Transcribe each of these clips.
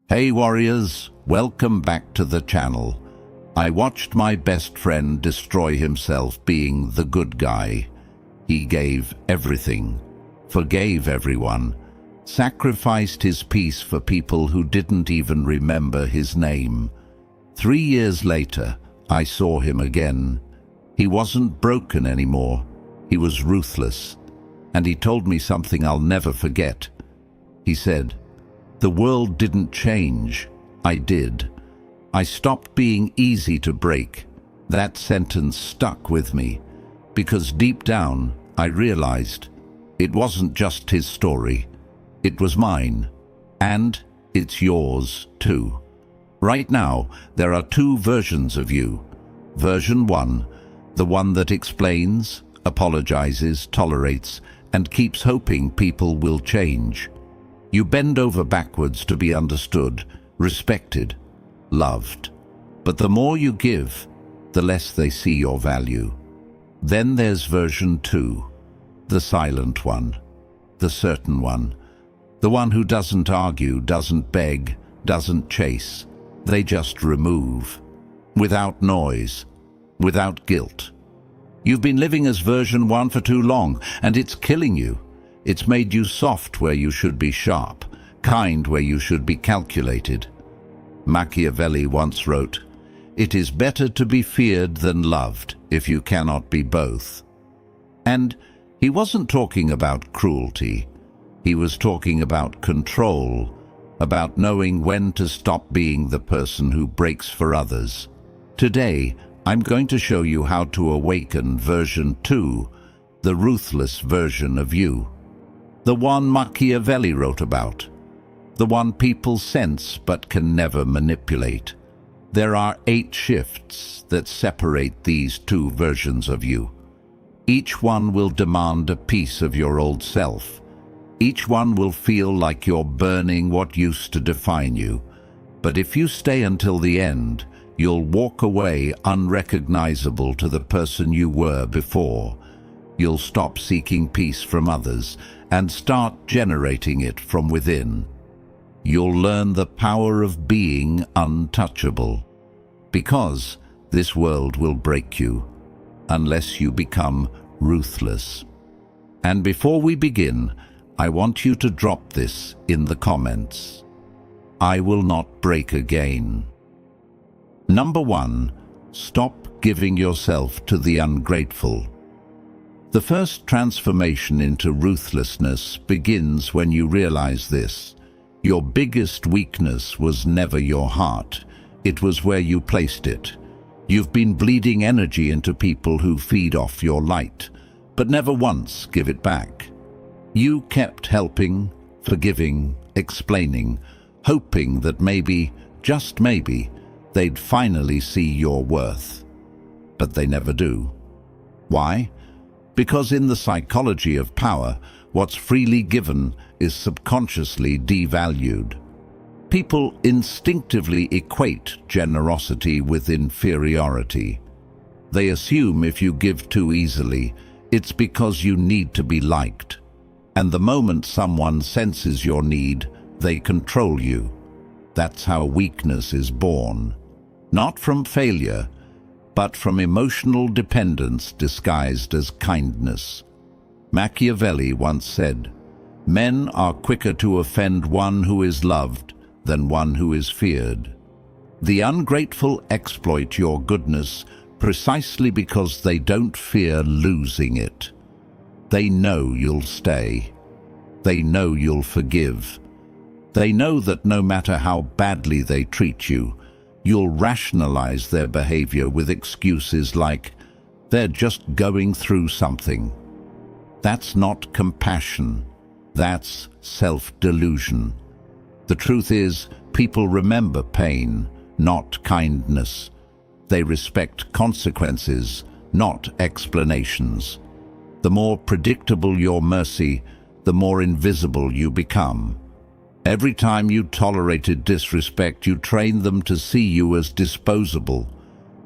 Hey warriors, welcome back to the channel. I watched my best friend destroy himself being the good guy. He gave everything, forgave everyone, sacrificed his peace for people who didn't even remember his name. 3 years later, I saw him again. He wasn't broken anymore. He was ruthless. And he told me something I'll never forget. He said, "The world didn't change. I did. I stopped being easy to break." That sentence stuck with me, because deep down I realized it wasn't just his story. It was mine, and it's yours too. Right now, there are two versions of you. Version 1, the one that explains, apologizes, tolerates, and keeps hoping people will change. You bend over backwards to be understood, respected, loved. But the more you give, the less they see your value. Then there's version 2, the silent one, the certain one, the one who doesn't argue, doesn't beg, doesn't chase. They just remove, without noise, without guilt. You've been living as version 1 for too long, and it's killing you. It's made you soft where you should be sharp, kind where you should be calculated. Machiavelli once wrote, "It is better to be feared than loved if you cannot be both." And he wasn't talking about cruelty. He was talking about control, about knowing when to stop being the person who breaks for others. Today, I'm going to show you how to awaken version 2, the ruthless version of you. The one Machiavelli wrote about. The one people sense but can never manipulate. There are 8 shifts that separate these two versions of you. Each one will demand a piece of your old self. Each one will feel like you're burning what used to define you. But if you stay until the end, you'll walk away unrecognizable to the person you were before. You'll stop seeking peace from others and start generating it from within. You'll learn the power of being untouchable, because this world will break you unless you become ruthless. And before we begin, I want you to drop this in the comments. I will not break again. Number 1, stop giving yourself to the ungrateful. The first transformation into ruthlessness begins when you realize this. Your biggest weakness was never your heart. It was where you placed it. You've been bleeding energy into people who feed off your light, but never once give it back. You kept helping, forgiving, explaining, hoping that maybe, just maybe, they'd finally see your worth. But they never do. Why? Because in the psychology of power, what's freely given is subconsciously devalued. People instinctively equate generosity with inferiority. They assume if you give too easily, it's because you need to be liked. And the moment someone senses your need, they control you. That's how weakness is born. Not from failure, but from emotional dependence disguised as kindness. Machiavelli once said, "Men are quicker to offend one who is loved than one who is feared." The ungrateful exploit your goodness precisely because they don't fear losing it. They know you'll stay. They know you'll forgive. They know that no matter how badly they treat you, you'll rationalize their behavior with excuses like, "They're just going through something." That's not compassion. That's self-delusion. The truth is, people remember pain, not kindness. They respect consequences, not explanations. The more predictable your mercy, the more invisible you become. Every time you tolerated disrespect, you trained them to see you as disposable.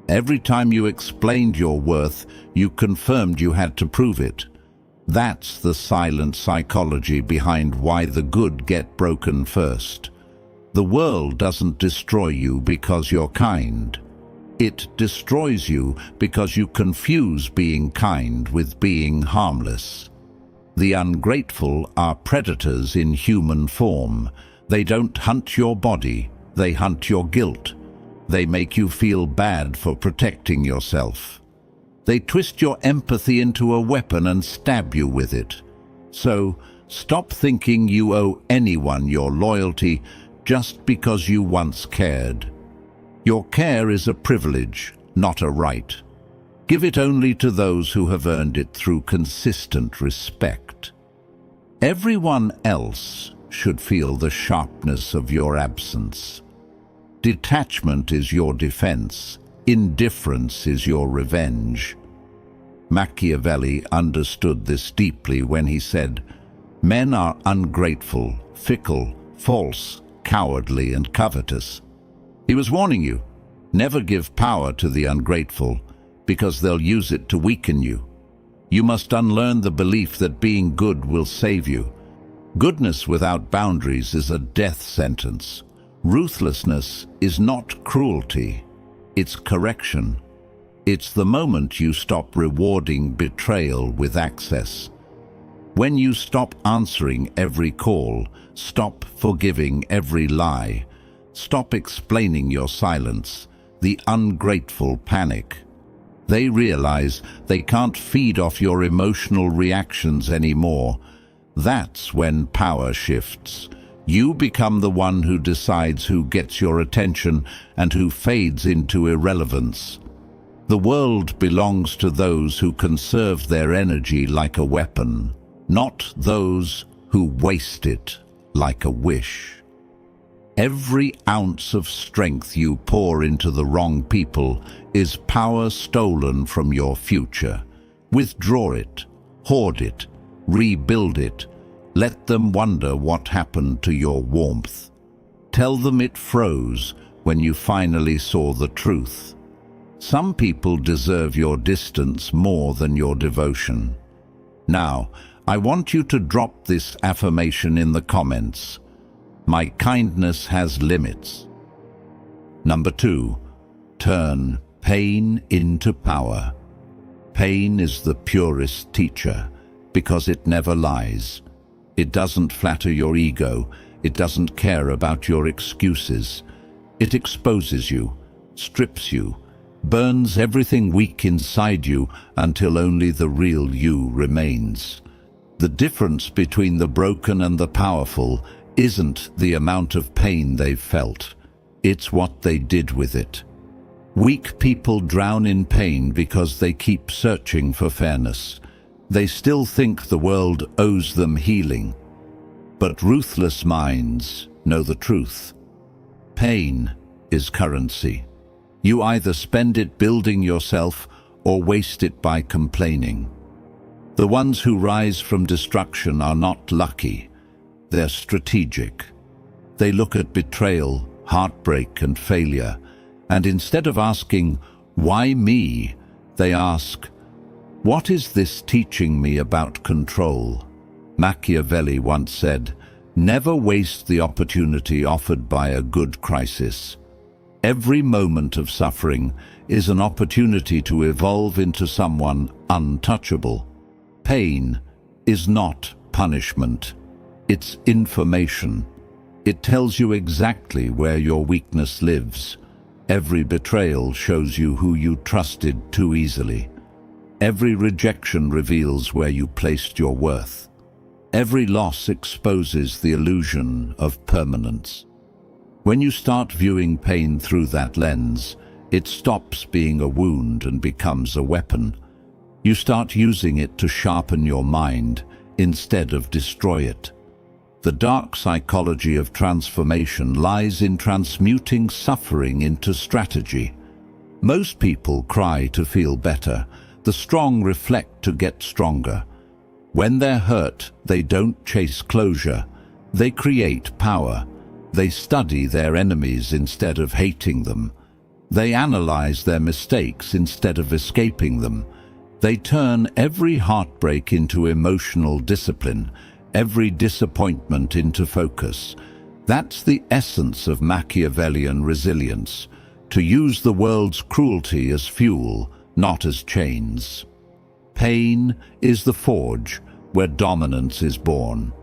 Every time you explained your worth, you confirmed you had to prove it. That's the silent psychology behind why the good get broken first. The world doesn't destroy you because you're kind. It destroys you because you confuse being kind with being harmless. The ungrateful are predators in human form. They don't hunt your body, they hunt your guilt. They make you feel bad for protecting yourself. They twist your empathy into a weapon and stab you with it. So, stop thinking you owe anyone your loyalty just because you once cared. Your care is a privilege, not a right. Give it only to those who have earned it through consistent respect. Everyone else should feel the sharpness of your absence. Detachment is your defense. Indifference is your revenge. Machiavelli understood this deeply when he said, "Men are ungrateful, fickle, false, cowardly, and covetous." He was warning you, never give power to the ungrateful, because they'll use it to weaken you. You must unlearn the belief that being good will save you. Goodness without boundaries is a death sentence. Ruthlessness is not cruelty, it's correction. It's the moment you stop rewarding betrayal with access. When you stop answering every call, stop forgiving every lie, stop explaining your silence, the ungrateful panic. They realize they can't feed off your emotional reactions anymore. That's when power shifts. You become the one who decides who gets your attention and who fades into irrelevance. The world belongs to those who conserve their energy like a weapon, not those who waste it like a wish. Every ounce of strength you pour into the wrong people is power stolen from your future. Withdraw it, hoard it, rebuild it. Let them wonder what happened to your warmth. Tell them it froze when you finally saw the truth. Some people deserve your distance more than your devotion. Now, I want you to drop this affirmation in the comments. My kindness has limits. Number 2, turn pain into power. Pain is the purest teacher because it never lies. It doesn't flatter your ego. It doesn't care about your excuses. It exposes you, strips you, burns everything weak inside you until only the real you remains. The difference between the broken and the powerful isn't the amount of pain they've felt. It's what they did with it. Weak people drown in pain because they keep searching for fairness. They still think the world owes them healing. But ruthless minds know the truth. Pain is currency. You either spend it building yourself or waste it by complaining. The ones who rise from destruction are not lucky. They're strategic. They look at betrayal, heartbreak, and failure, and instead of asking, "Why me?" they ask, "What is this teaching me about control?" Machiavelli once said, "Never waste the opportunity offered by a good crisis." Every moment of suffering is an opportunity to evolve into someone untouchable. Pain is not punishment. It's information. It tells you exactly where your weakness lives. Every betrayal shows you who you trusted too easily. Every rejection reveals where you placed your worth. Every loss exposes the illusion of permanence. When you start viewing pain through that lens, it stops being a wound and becomes a weapon. You start using it to sharpen your mind instead of destroy it. The dark psychology of transformation lies in transmuting suffering into strategy. Most people cry to feel better. The strong reflect to get stronger. When they're hurt, they don't chase closure. They create power. They study their enemies instead of hating them. They analyze their mistakes instead of escaping them. They turn every heartbreak into emotional discipline, every disappointment into focus. That's the essence of Machiavellian resilience, to use the world's cruelty as fuel, not as chains. Pain is the forge where dominance is born.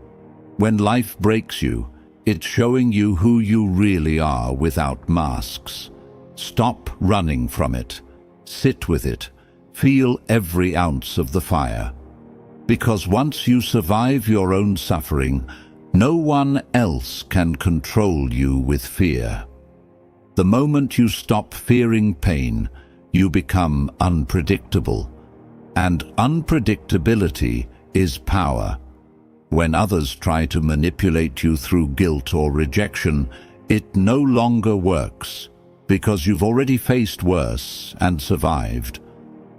When life breaks you, it's showing you who you really are without masks. Stop running from it. Sit with it. Feel every ounce of the fire. Because once you survive your own suffering, no one else can control you with fear. The moment you stop fearing pain, you become unpredictable. And unpredictability is power. When others try to manipulate you through guilt or rejection, it no longer works, because you've already faced worse and survived.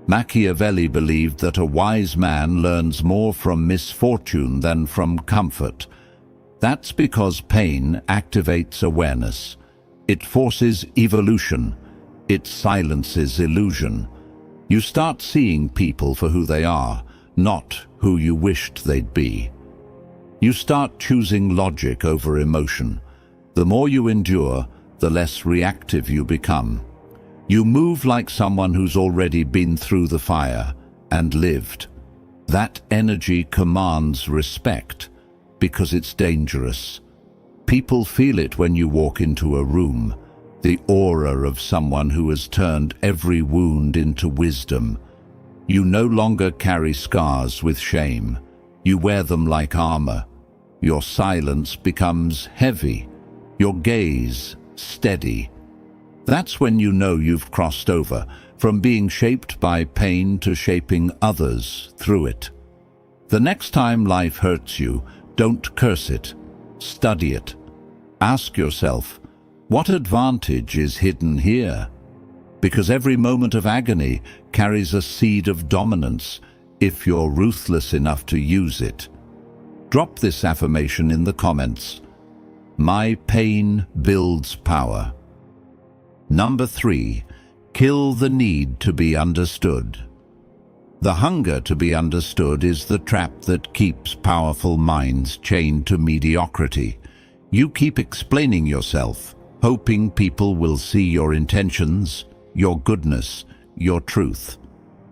Machiavelli believed that a wise man learns more from misfortune than from comfort. That's because pain activates awareness. It forces evolution. It silences illusion. You start seeing people for who they are, not who you wished they'd be. You start choosing logic over emotion. The more you endure, the less reactive you become. You move like someone who's already been through the fire and lived. That energy commands respect because it's dangerous. People feel it when you walk into a room, the aura of someone who has turned every wound into wisdom. You no longer carry scars with shame. You wear them like armor. Your silence becomes heavy, your gaze steady. That's when you know you've crossed over, from being shaped by pain to shaping others through it. The next time life hurts you, don't curse it. Study it. Ask yourself, what advantage is hidden here? Because every moment of agony carries a seed of dominance if you're ruthless enough to use it. Drop this affirmation in the comments. My pain builds power. Number 3, kill the need to be understood. The hunger to be understood is the trap that keeps powerful minds chained to mediocrity. You keep explaining yourself, hoping people will see your intentions, your goodness, your truth.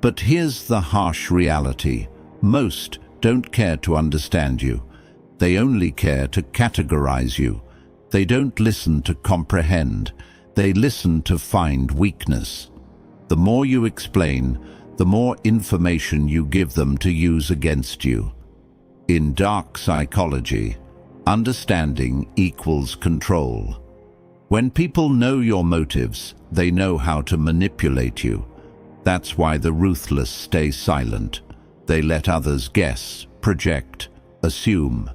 But here's the harsh reality. Most don't care to understand you. They only care to categorize you. They don't listen to comprehend. They listen to find weakness. The more you explain, the more information you give them to use against you. In dark psychology, understanding equals control. When people know your motives, they know how to manipulate you. That's why the ruthless stay silent. They let others guess, project, assume.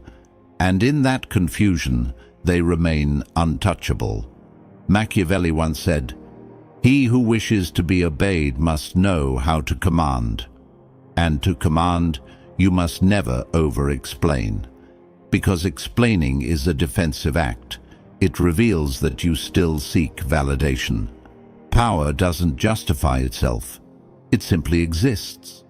And in that confusion, they remain untouchable. Machiavelli once said, "He who wishes to be obeyed must know how to command. And to command, you must never over-explain. Because explaining is a defensive act. It reveals that you still seek validation. Power doesn't justify itself. It simply exists.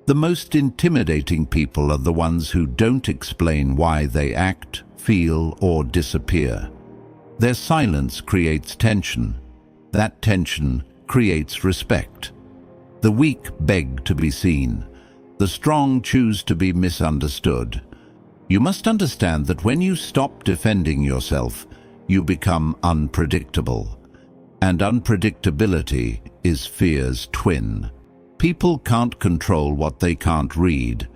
The most intimidating people are the ones who don't explain why they act, feel, or disappear. Their silence creates tension. That tension creates respect. The weak beg to be seen. The strong choose to be misunderstood. You must understand that when you stop defending yourself, you become unpredictable. And unpredictability is fear's twin. People can't control what they can't read.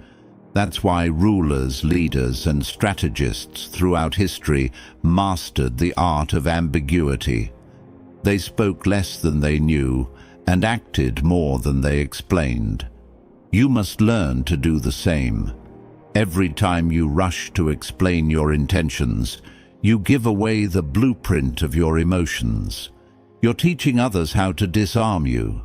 That's why rulers, leaders, and strategists throughout history mastered the art of ambiguity. They spoke less than they knew and acted more than they explained. You must learn to do the same. Every time you rush to explain your intentions, you give away the blueprint of your emotions. You're teaching others how to disarm you.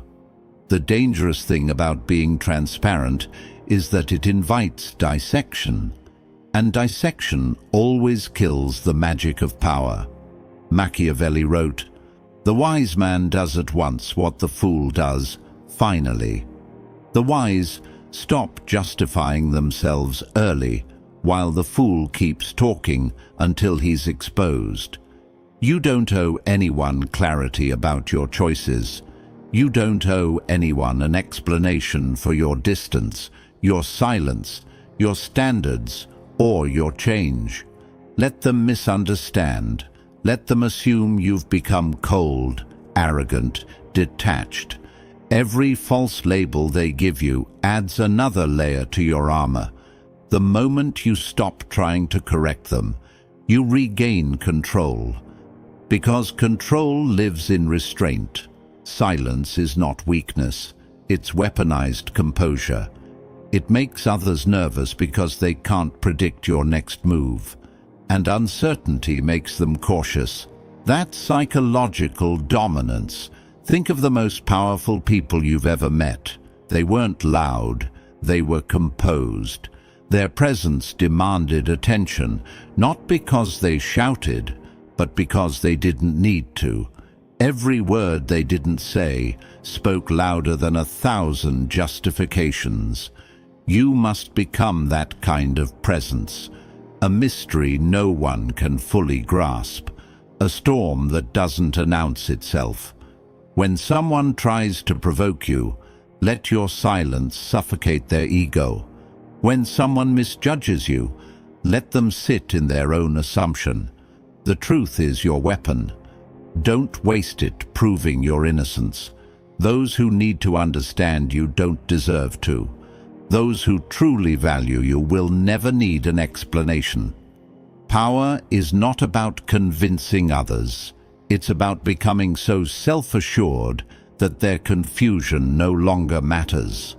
The dangerous thing about being transparent is that it invites dissection, and dissection always kills the magic of power. Machiavelli wrote, "The wise man does at once what the fool does, finally." The wise stop justifying themselves early, while the fool keeps talking until he's exposed. You don't owe anyone clarity about your choices. You don't owe anyone an explanation for your distance, your silence, your standards, or your change. Let them misunderstand. Let them assume you've become cold, arrogant, detached. Every false label they give you adds another layer to your armor. The moment you stop trying to correct them, you regain control. Because control lives in restraint. Silence is not weakness, it's weaponized composure. It makes others nervous because they can't predict your next move. And uncertainty makes them cautious. That's psychological dominance. Think of the most powerful people you've ever met. They weren't loud, they were composed. Their presence demanded attention, not because they shouted, but because they didn't need to. Every word they didn't say spoke louder than 1,000 justifications. You must become that kind of presence, a mystery no one can fully grasp, a storm that doesn't announce itself. When someone tries to provoke you, let your silence suffocate their ego. When someone misjudges you, let them sit in their own assumption. The truth is your weapon. Don't waste it proving your innocence. Those who need to understand you don't deserve to. Those who truly value you will never need an explanation. Power is not about convincing others. It's about becoming so self-assured that their confusion no longer matters.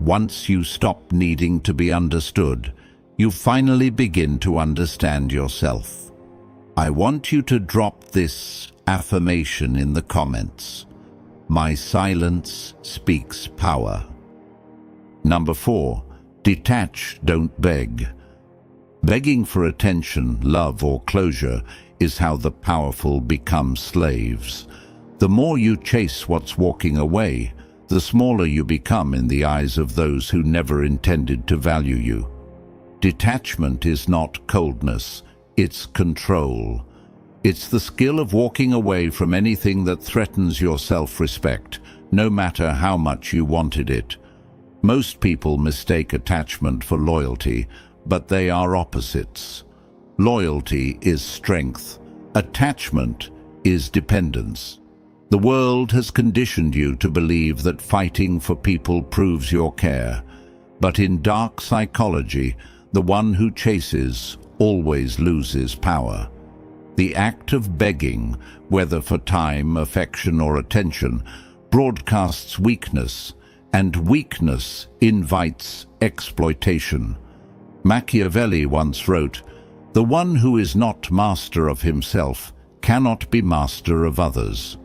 Once you stop needing to be understood, you finally begin to understand yourself. I want you to drop this affirmation in the comments. My silence speaks power. Number 4. Detach, don't beg. Begging for attention, love, or closure is how the powerful become slaves. The more you chase what's walking away, the smaller you become in the eyes of those who never intended to value you. Detachment is not coldness, it's control. It's the skill of walking away from anything that threatens your self-respect, no matter how much you wanted it. Most people mistake attachment for loyalty, but they are opposites. Loyalty is strength. Attachment is dependence. The world has conditioned you to believe that fighting for people proves your care. But in dark psychology, the one who chases always loses power. The act of begging, whether for time, affection, or attention, broadcasts weakness, and weakness invites exploitation. Machiavelli once wrote, "The one who is not master of himself cannot be master of others."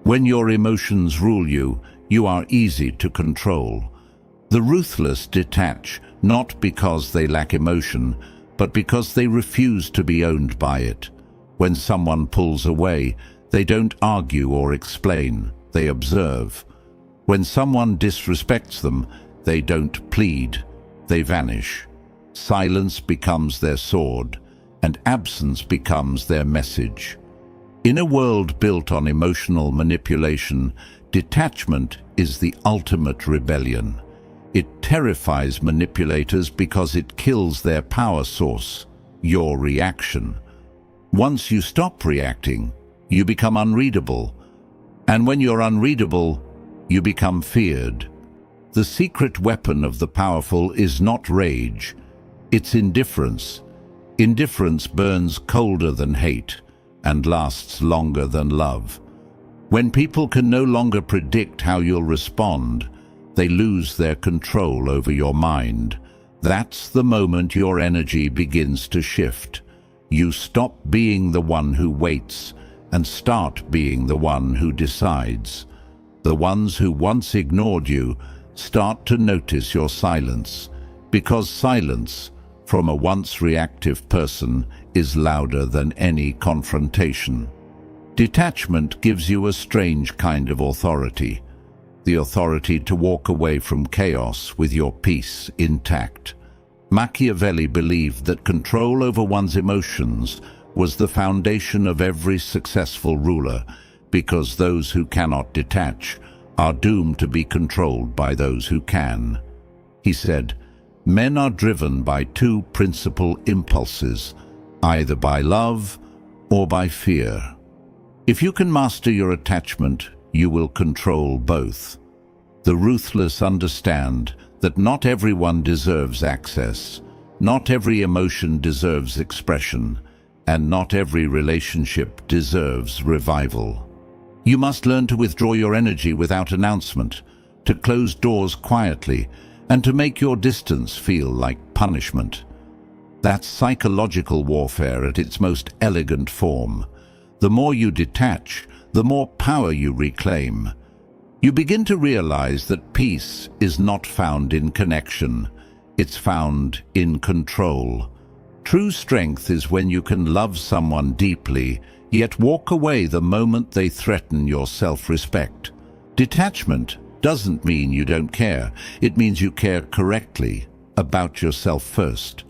When your emotions rule you, you are easy to control. The ruthless detach, not because they lack emotion, but because they refuse to be owned by it. When someone pulls away, they don't argue or explain, they observe. When someone disrespects them, they don't plead, they vanish. Silence becomes their sword, and absence becomes their message. In a world built on emotional manipulation, detachment is the ultimate rebellion. It terrifies manipulators because it kills their power source, your reaction. Once you stop reacting, you become unreadable. And when you're unreadable, you become feared. The secret weapon of the powerful is not rage, it's indifference. Indifference burns colder than hate and lasts longer than love. When people can no longer predict how you'll respond, they lose their control over your mind. That's the moment your energy begins to shift. You stop being the one who waits and start being the one who decides. The ones who once ignored you start to notice your silence, because silence, from a once reactive person, is louder than any confrontation. Detachment gives you a strange kind of authority, the authority to walk away from chaos with your peace intact. Machiavelli believed that control over one's emotions was the foundation of every successful ruler, because those who cannot detach are doomed to be controlled by those who can. He said, "Men are driven by two principal impulses, either by love or by fear. If you can master your attachment, you will control both." The ruthless understand that not everyone deserves access, not every emotion deserves expression, and not every relationship deserves revival. You must learn to withdraw your energy without announcement, to close doors quietly, and to make your distance feel like punishment. That's psychological warfare at its most elegant form. The more you detach, the more power you reclaim. You begin to realize that peace is not found in connection, it's found in control. True strength is when you can love someone deeply, yet walk away the moment they threaten your self-respect. Detachment doesn't mean you don't care. It means you care correctly, about yourself first.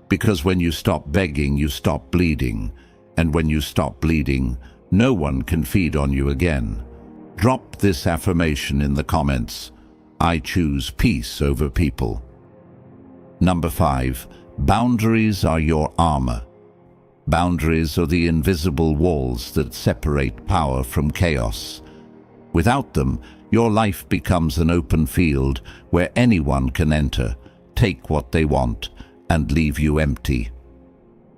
Because when you stop begging, you stop bleeding. And when you stop bleeding, no one can feed on you again. Drop this affirmation in the comments. I choose peace over people. Number 5. Boundaries are your armor. Boundaries are the invisible walls that separate power from chaos. Without them, your life becomes an open field where anyone can enter, take what they want, and leave you empty.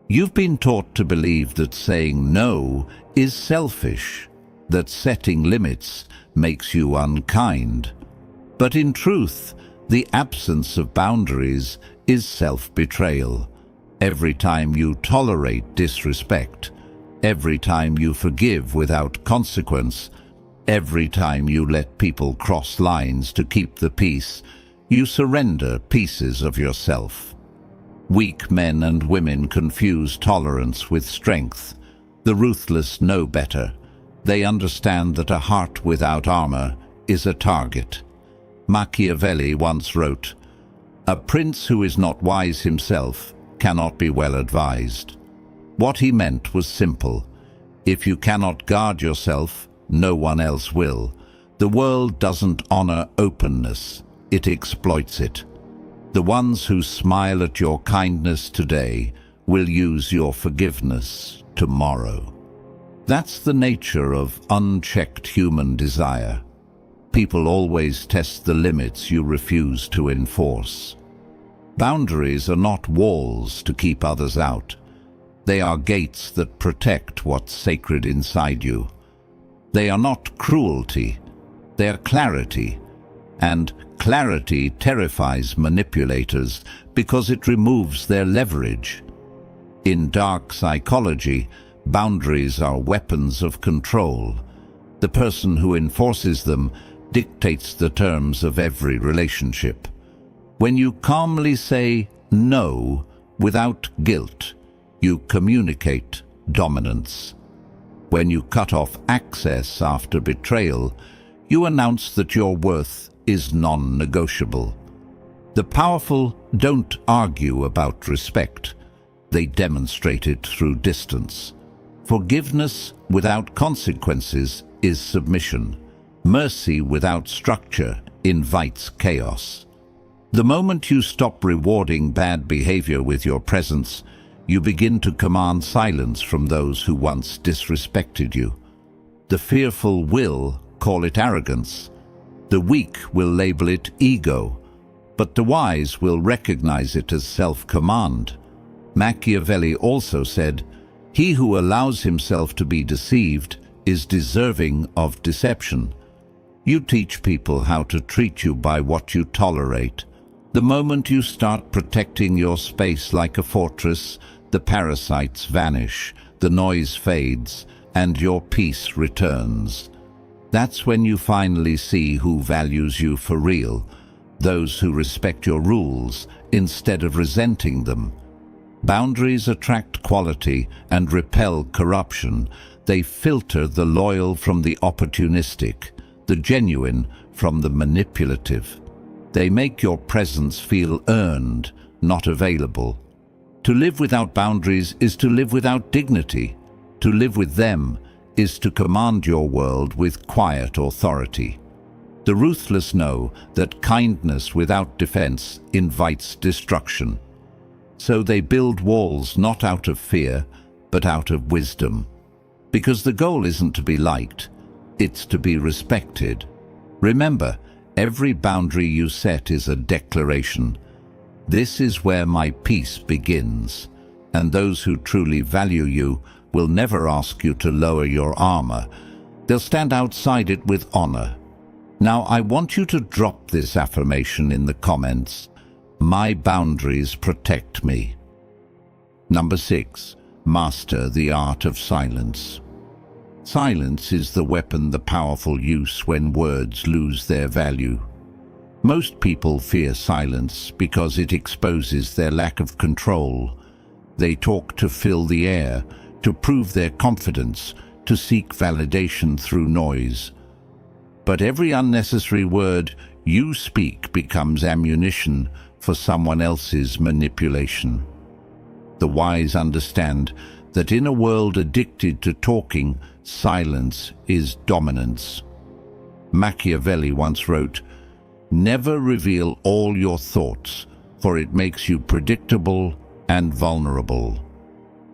You've been taught to believe that saying no is selfish, that setting limits makes you unkind. But in truth, the absence of boundaries is self-betrayal. Every time you tolerate disrespect, every time you forgive without consequence, every time you let people cross lines to keep the peace, you surrender pieces of yourself. Weak men and women confuse tolerance with strength. The ruthless know better. They understand that a heart without armor is a target. Machiavelli once wrote, "A prince who is not wise himself cannot be well advised." What he meant was simple. If you cannot guard yourself, no one else will. The world doesn't honor openness, it exploits it. The ones who smile at your kindness today will use your forgiveness tomorrow. That's the nature of unchecked human desire. People always test the limits you refuse to enforce. Boundaries are not walls to keep others out. They are gates that protect what's sacred inside you. They are not cruelty, they are clarity. And clarity terrifies manipulators because it removes their leverage. In dark psychology, boundaries are weapons of control. The person who enforces them dictates the terms of every relationship. When you calmly say no without guilt, you communicate dominance. When you cut off access after betrayal, you announce that your worth is non-negotiable. The powerful don't argue about respect. They demonstrate it through distance. Forgiveness without consequences is submission. Mercy without structure invites chaos. The moment you stop rewarding bad behavior with your presence, you begin to command silence from those who once disrespected you. The fearful will call it arrogance. The weak will label it ego, but the wise will recognize it as self-command. Machiavelli also said, "He who allows himself to be deceived is deserving of deception." You teach people how to treat you by what you tolerate. The moment you start protecting your space like a fortress, the parasites vanish, the noise fades, and your peace returns. That's when you finally see who values you for real, those who respect your rules instead of resenting them. Boundaries attract quality and repel corruption. They filter the loyal from the opportunistic, the genuine from the manipulative. They make your presence feel earned, not available. To live without boundaries is to live without dignity. To live with them is to command your world with quiet authority. The ruthless know that kindness without defense invites destruction. So they build walls not out of fear, but out of wisdom. Because the goal isn't to be liked, it's to be respected. Remember, every boundary you set is a declaration. This is where my peace begins, and those who truly value you will never ask you to lower your armor. They'll stand outside it with honor. Now, I want you to drop this affirmation in the comments. My boundaries protect me. Number 6. Master the art of silence. Silence is the weapon the powerful use when words lose their value. Most people fear silence because it exposes their lack of control. They talk to fill the air, to prove their confidence, to seek validation through noise. But every unnecessary word you speak becomes ammunition for someone else's manipulation. The wise understand that in a world addicted to talking, silence is dominance. Machiavelli once wrote, "Never reveal all your thoughts, for it makes you predictable and vulnerable."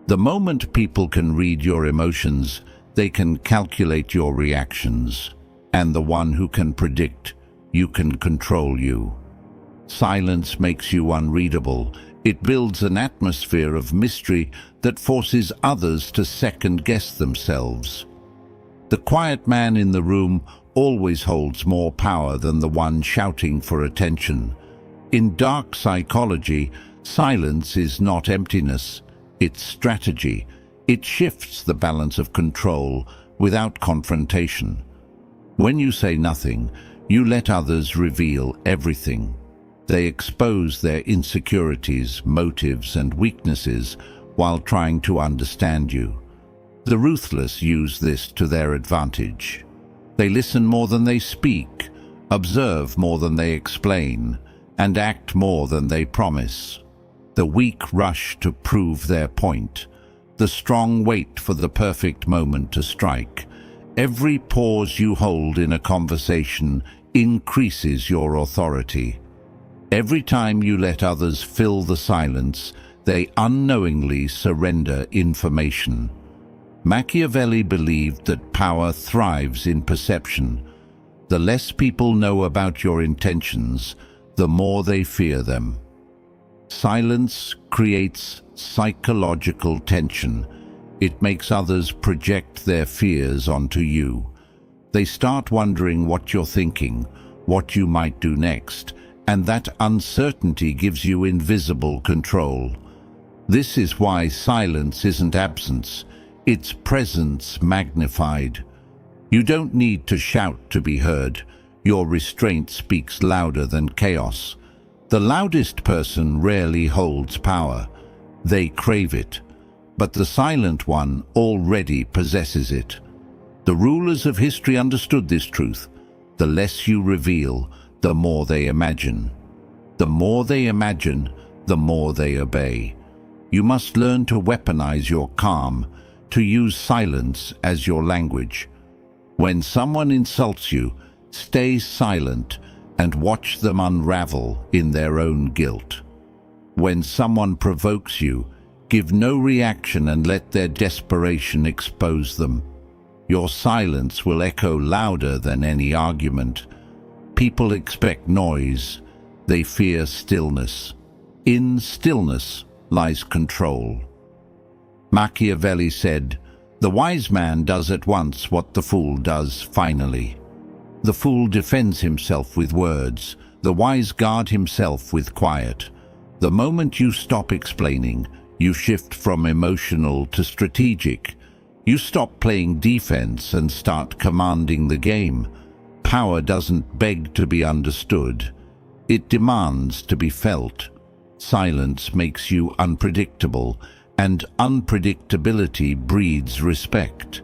The moment people can read your emotions, they can calculate your reactions. And the one who can predict, you can control you. Silence makes you unreadable. It builds an atmosphere of mystery that forces others to second-guess themselves. The quiet man in the room always holds more power than the one shouting for attention. In dark psychology, silence is not emptiness, it's strategy. It shifts the balance of control without confrontation. When you say nothing, you let others reveal everything. They expose their insecurities, motives, and weaknesses while trying to understand you. The ruthless use this to their advantage. They listen more than they speak, observe more than they explain, and act more than they promise. The weak rush to prove their point. The strong wait for the perfect moment to strike. Every pause you hold in a conversation increases your authority. Every time you let others fill the silence, they unknowingly surrender information. Machiavelli believed that power thrives in perception. The less people know about your intentions, the more they fear them. Silence creates psychological tension. It makes others project their fears onto you. They start wondering what you're thinking, what you might do next, and that uncertainty gives you invisible control. This is why silence isn't absence, it's presence magnified. You don't need to shout to be heard. Your restraint speaks louder than chaos. The loudest person rarely holds power. They crave it. But the silent one already possesses it. The rulers of history understood this truth. The less you reveal, the more they imagine. The more they imagine, the more they obey. You must learn to weaponize your calm, to use silence as your language. When someone insults you, stay silent and watch them unravel in their own guilt. When someone provokes you, give no reaction and let their desperation expose them. Your silence will echo louder than any argument. People expect noise. They fear stillness. In stillness lies control. Machiavelli said, "The wise man does at once what the fool does finally." The fool defends himself with words. The wise guard himself with quiet. The moment you stop explaining, you shift from emotional to strategic. You stop playing defense and start commanding the game. Power doesn't beg to be understood. It demands to be felt. Silence makes you unpredictable, and unpredictability breeds respect.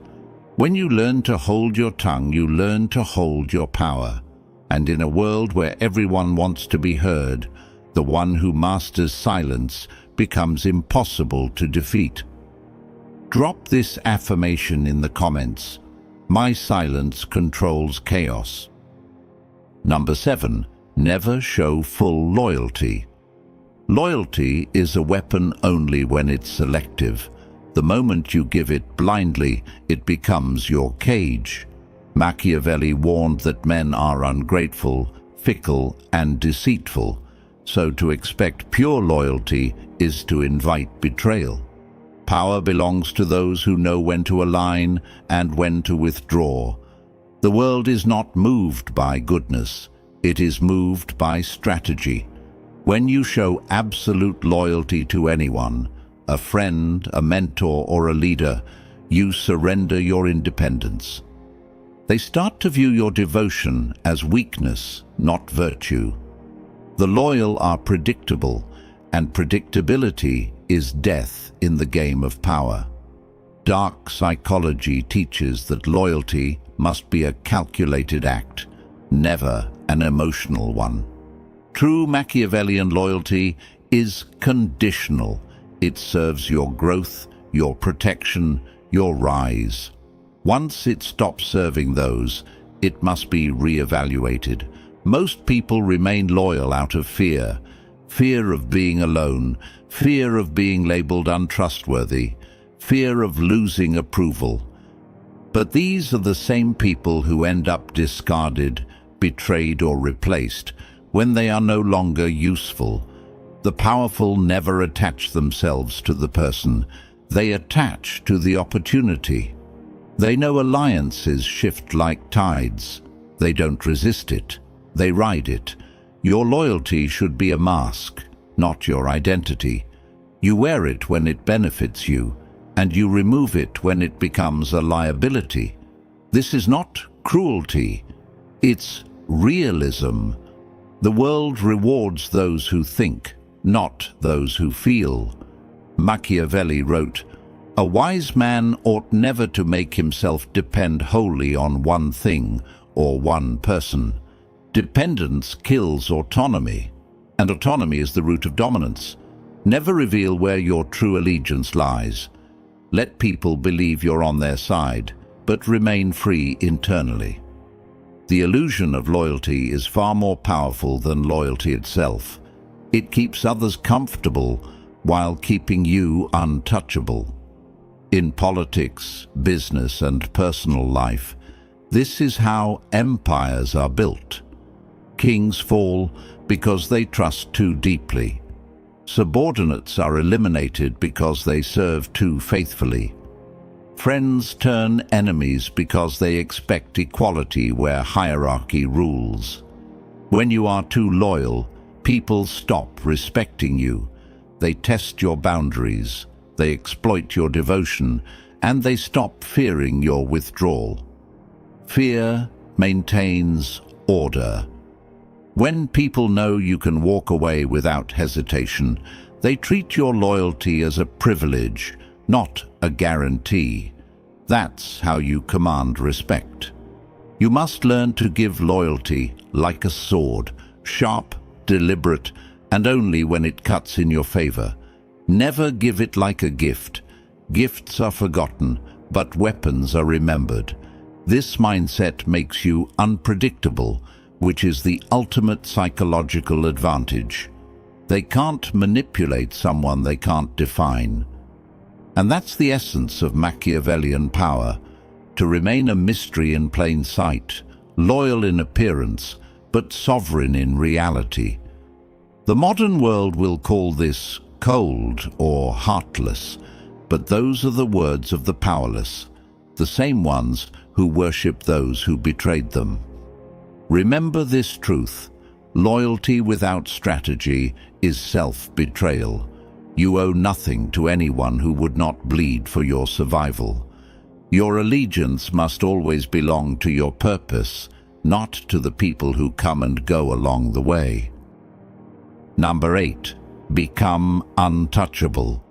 When you learn to hold your tongue, you learn to hold your power. And in a world where everyone wants to be heard, The one who masters silence becomes impossible to defeat. Drop this affirmation in the comments. My silence controls chaos. Number 7. Never show full loyalty. Loyalty is a weapon only when it's selective. The moment you give it blindly, it becomes your cage. Machiavelli warned that men are ungrateful, fickle, and deceitful, so to expect pure loyalty is to invite betrayal. Power belongs to those who know when to align and when to withdraw. The world is not moved by goodness, it is moved by strategy. When you show absolute loyalty to anyone, a friend, a mentor, or a leader, you surrender your independence. They start to view your devotion as weakness, not virtue. The loyal are predictable, and predictability is death in the game of power. Dark psychology teaches that loyalty must be a calculated act, never an emotional one. True Machiavellian loyalty is conditional. It serves your growth, your protection, your rise. Once it stops serving those, it must be re-evaluated. Most people remain loyal out of fear. Fear of being alone, fear of being labeled untrustworthy, fear of losing approval. But these are the same people who end up discarded, betrayed, or replaced when they are no longer useful. The powerful never attach themselves to the person. They attach to the opportunity. They know alliances shift like tides. They don't resist it. They ride it. Your loyalty should be a mask, not your identity. You wear it when it benefits you, and you remove it when it becomes a liability. This is not cruelty. It's realism. The world rewards those who think, not those who feel. Machiavelli wrote, "A wise man ought never to make himself depend wholly on one thing or one person. Dependence kills autonomy, and autonomy is the root of dominance. Never reveal where your true allegiance lies. Let people believe you're on their side, but remain free internally." The illusion of loyalty is far more powerful than loyalty itself. It keeps others comfortable while keeping you untouchable. In politics, business, and personal life, this is how empires are built. Kings fall because they trust too deeply. Subordinates are eliminated because they serve too faithfully. Friends turn enemies because they expect equality where hierarchy rules. When you are too loyal, people stop respecting you. They test your boundaries, they exploit your devotion, and they stop fearing your withdrawal. Fear maintains order. When people know you can walk away without hesitation, they treat your loyalty as a privilege, not a guarantee. That's how you command respect. You must learn to give loyalty like a sword, sharp, deliberate, and only when it cuts in your favor. Never give it like a gift. Gifts are forgotten, but weapons are remembered. This mindset makes you unpredictable, which is the ultimate psychological advantage. They can't manipulate someone they can't define. And that's the essence of Machiavellian power, to remain a mystery in plain sight, loyal in appearance, but sovereign in reality. The modern world will call this cold or heartless, but those are the words of the powerless, the same ones who worship those who betrayed them. Remember this truth: loyalty without strategy is self-betrayal. You owe nothing to anyone who would not bleed for your survival. Your allegiance must always belong to your purpose, not to the people who come and go along the way. Number 8. Become untouchable.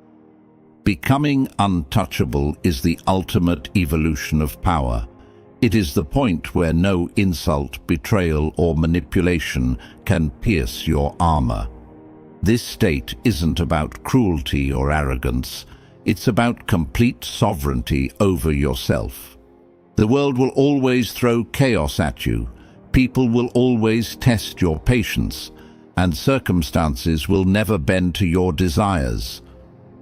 Becoming untouchable is the ultimate evolution of power. It is the point where no insult, betrayal, or manipulation can pierce your armor. This state isn't about cruelty or arrogance. It's about complete sovereignty over yourself. The world will always throw chaos at you. People will always test your patience, and circumstances will never bend to your desires.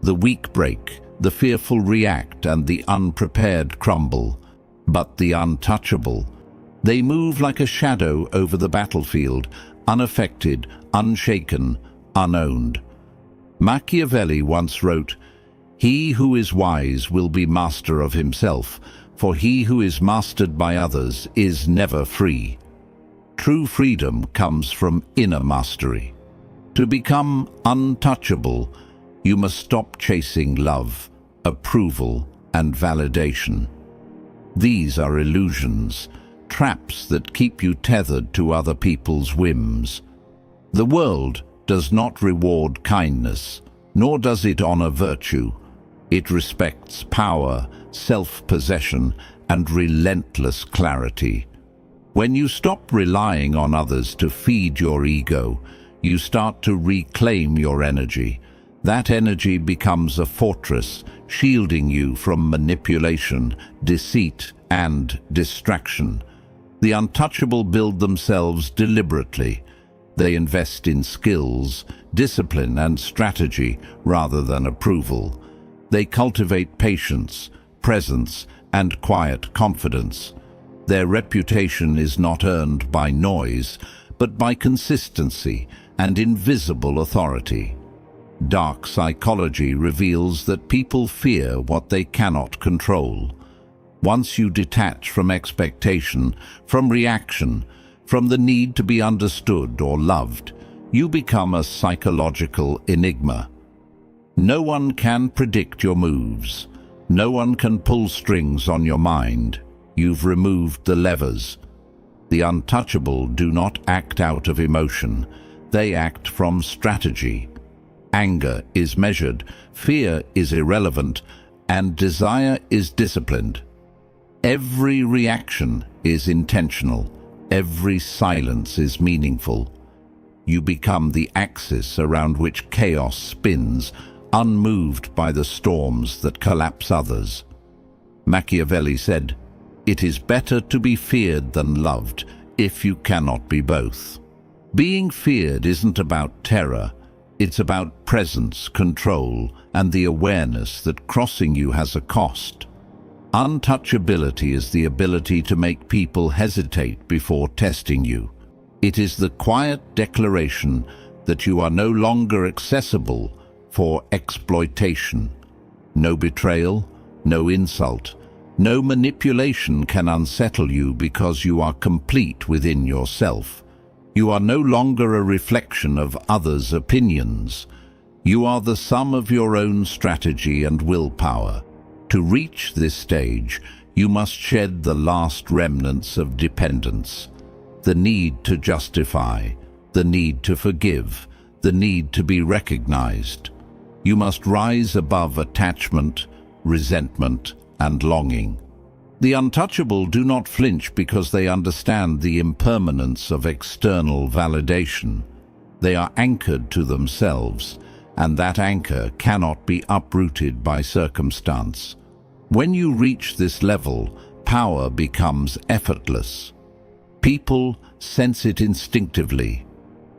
The weak break, the fearful react, and the unprepared crumble. But the untouchable, they move like a shadow over the battlefield, unaffected, unshaken, unowned. Machiavelli once wrote, "He who is wise will be master of himself, for he who is mastered by others is never free." True freedom comes from inner mastery. To become untouchable, you must stop chasing love, approval, and validation. These are illusions, traps that keep you tethered to other people's whims. The world does not reward kindness, nor does it honor virtue. It respects power, self-possession, and relentless clarity. When you stop relying on others to feed your ego, you start to reclaim your energy. That energy becomes a fortress, shielding you from manipulation, deceit, and distraction. The untouchable build themselves deliberately. They invest in skills, discipline, and strategy rather than approval. They cultivate patience, presence, and quiet confidence. Their reputation is not earned by noise, but by consistency and invisible authority. Dark psychology reveals that people fear what they cannot control. Once you detach from expectation, from reaction, from the need to be understood or loved, you become a psychological enigma. No one can predict your moves. No one can pull strings on your mind. You've removed the levers. The untouchable do not act out of emotion. They act from strategy. Anger is measured, fear is irrelevant, and desire is disciplined. Every reaction is intentional. Every silence is meaningful. You become the axis around which chaos spins, unmoved by the storms that collapse others. Machiavelli said, "It is better to be feared than loved, if you cannot be both." Being feared isn't about terror. It's about presence, control, and the awareness that crossing you has a cost. Untouchability is the ability to make people hesitate before testing you. It is the quiet declaration that you are no longer accessible for exploitation. No betrayal, no insult, no manipulation can unsettle you because you are complete within yourself. You are no longer a reflection of others' opinions. You are the sum of your own strategy and willpower. To reach this stage, you must shed the last remnants of dependence. The need to justify, the need to forgive, the need to be recognized. You must rise above attachment, resentment, and longing. The untouchable do not flinch because they understand the impermanence of external validation. They are anchored to themselves, and that anchor cannot be uprooted by circumstance. When you reach this level, power becomes effortless. People sense it instinctively.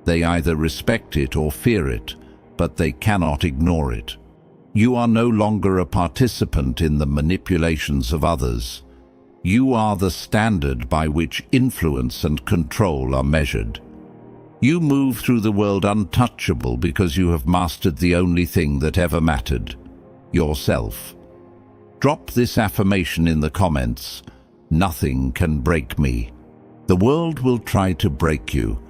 They either respect it or fear it, but they cannot ignore it. You are no longer a participant in the manipulations of others. You are the standard by which influence and control are measured. You move through the world untouchable because you have mastered the only thing that ever mattered: yourself. Drop this affirmation in the comments: "Nothing can break me." The world will try to break you.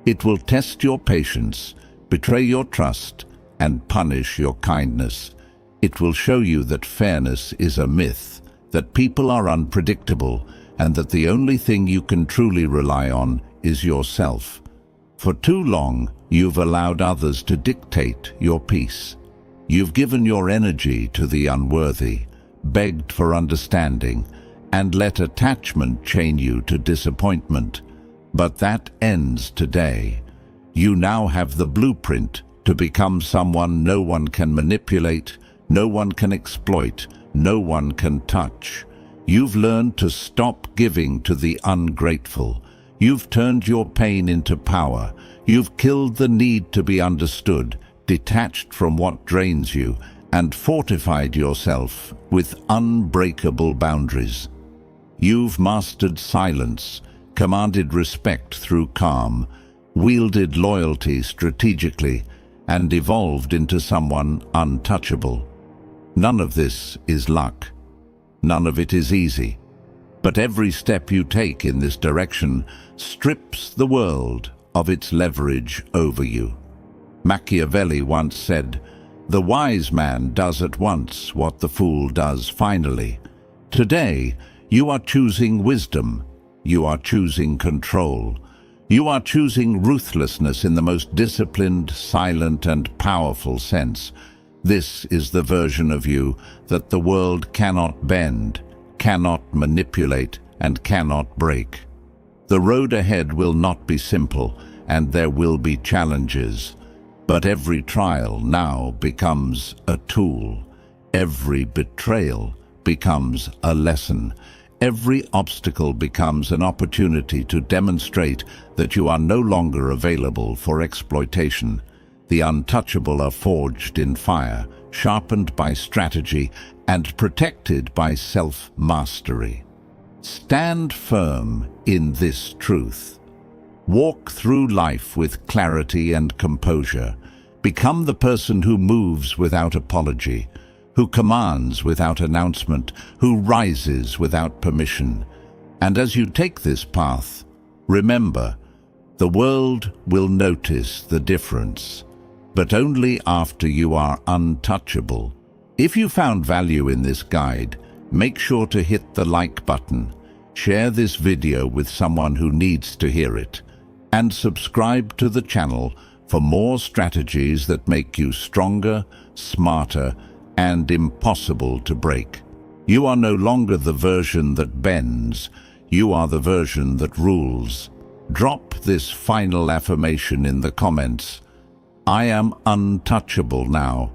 It will test your patience, betray your trust, and punish your kindness. It will show you that fairness is a myth, that people are unpredictable, and that the only thing you can truly rely on is yourself. For too long, you've allowed others to dictate your peace. You've given your energy to the unworthy, begged for understanding, and let attachment chain you to disappointment. But that ends today. You now have the blueprint, to become someone no one can manipulate, no one can exploit, no one can touch. You've learned to stop giving to the ungrateful. You've turned your pain into power. You've killed the need to be understood, detached from what drains you, and fortified yourself with unbreakable boundaries. You've mastered silence, commanded respect through calm, wielded loyalty strategically, and evolved into someone untouchable. None of this is luck. None of it is easy. But every step you take in this direction strips the world of its leverage over you. Machiavelli once said, "The wise man does at once what the fool does finally." Today, you are choosing wisdom. You are choosing control. You are choosing ruthlessness in the most disciplined, silent, and powerful sense. This is the version of you that the world cannot bend, cannot manipulate, and cannot break. The road ahead will not be simple, and there will be challenges. But every trial now becomes a tool. Every betrayal becomes a lesson. Every obstacle becomes an opportunity to demonstrate that you are no longer available for exploitation. The untouchable are forged in fire, sharpened by strategy, and protected by self-mastery. Stand firm in this truth. Walk through life with clarity and composure. Become the person who moves without apology, who commands without announcement, who rises without permission. And as you take this path, remember, the world will notice the difference, but only after you are untouchable. If you found value in this guide, make sure to hit the like button, share this video with someone who needs to hear it, and subscribe to the channel for more strategies that make you stronger, smarter, and impossible to break. You are no longer the version that bends, you are the version that rules. Drop this final affirmation in the comments. I am untouchable now.